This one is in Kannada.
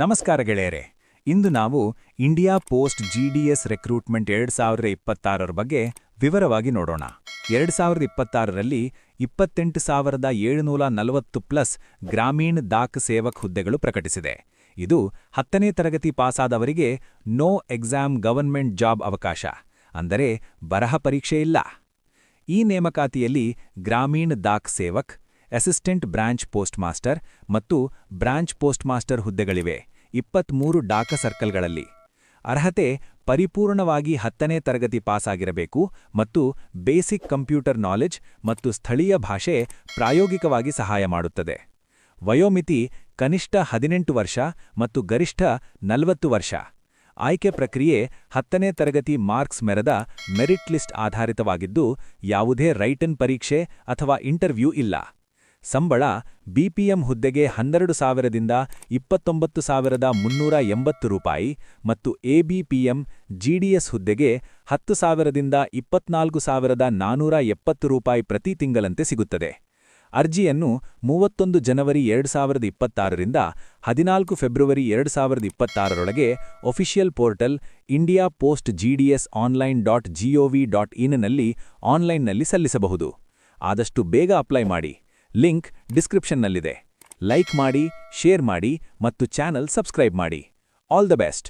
ನಮಸ್ಕಾರ ಗೆಳೆಯರೆ. ಇಂದು ನಾವು ಇಂಡಿಯಾ ಪೋಸ್ಟ್ ಜಿಡಿಎಸ್ ರಿಕ್ರೂಟ್ಮೆಂಟ್ 2026 ಬಗ್ಗೆ ವಿವರವಾಗಿ ನೋಡೋಣ. 2026ರಲ್ಲಿ 28,740+ ಗ್ರಾಮೀಣ ಡಾಕ್ ಸೇವಕ್ ಹುದ್ದೆಗಳು ಪ್ರಕಟಿಸಿದೆ. ಇದು 10ನೇ ತರಗತಿ ಪಾಸಾದವರಿಗೆ ನೋ ಎಕ್ಸಾಮ್ ಗವರ್ನ್ಮೆಂಟ್ ಜಾಬ್ ಅವಕಾಶ, ಅಂದರೆ ಬರಹ ಪರೀಕ್ಷೆ ಇಲ್ಲ. ಈ ನೇಮಕಾತಿಯಲ್ಲಿ Gramin Dak Sevak, assistant branch post master ಮತ್ತು ಬ್ರಾಂಚ್ ಪೋಸ್ಟ್ ಮಾಸ್ಟರ್ ಹುದ್ದೆಗಳಿವೆ. 23 ಡಾಕ ಸರ್ಕಲ್ಗಳಲ್ಲಿ. ಅರ್ಹತೆ ಪರಿಪೂರ್ಣವಾಗಿ 10ನೇ ತರಗತಿ ಪಾಸಾಗಿರಬೇಕು ಮತ್ತು ಬೇಸಿಕ್ ಕಂಪ್ಯೂಟರ್ ನಾಲೆಜ್ ಮತ್ತು ಸ್ಥಳೀಯ ಭಾಷೆ ಪ್ರಾಯೋಗಿಕವಾಗಿ ಸಹಾಯ ಮಾಡುತ್ತದೆ. ವಯೋಮಿತಿ ಕನಿಷ್ಠ 18 ವರ್ಷ ಮತ್ತು ಗರಿಷ್ಠ 40 ವರ್ಷ. ಆಯ್ಕೆ ಪ್ರಕ್ರಿಯೆ 10ನೇ ತರಗತಿ ಮಾರ್ಕ್ಸ್ ಮೆರೆದ ಮೆರಿಟ್ ಲಿಸ್ಟ್ ಆಧಾರಿತವಾಗಿದ್ದು, ಯಾವುದೇ ರೈಟನ್ ಪರೀಕ್ಷೆ ಅಥವಾ ಇಂಟರ್ವ್ಯೂ ಇಲ್ಲ. ಸಂಬಳ ಬಿಪಿಎಂ ಹುದ್ದೆಗೆ 12,000ದಿಂದ 29,380 ರೂಪಾಯಿ ಮತ್ತು ಎಬಿಪಿಎಂ ಜಿಡಿಎಸ್ ಹುದ್ದೆಗೆ 10,000ದಿಂದ 24,470 ರೂಪಾಯಿ ಪ್ರತಿ ತಿಂಗಳಂತೆ ಸಿಗುತ್ತದೆ. ಅರ್ಜಿಯನ್ನು 31 ಜನವರಿ 2026ರಿಂದ 14 ಫೆಬ್ರವರಿ 2026ರೊಳಗೆ official portal India post GDS online.gov.in ನಲ್ಲಿ ಆನ್ಲೈನ್ನಲ್ಲಿ ಸಲ್ಲಿಸಬಹುದು. ಆದಷ್ಟು ಬೇಗ ಅಪ್ಲೈ ಮಾಡಿ. ಲಿಂಕ್ ಡಿಸ್ಕ್ರಿಪ್ಷನ್ನಲ್ಲಿದೆ. ಲೈಕ್ ಮಾಡಿ, ಶೇರ್ ಮಾಡಿ ಮತ್ತು ಚಾನೆಲ್ ಸಬ್ಸ್ಕ್ರೈಬ್ ಮಾಡಿ. All the best.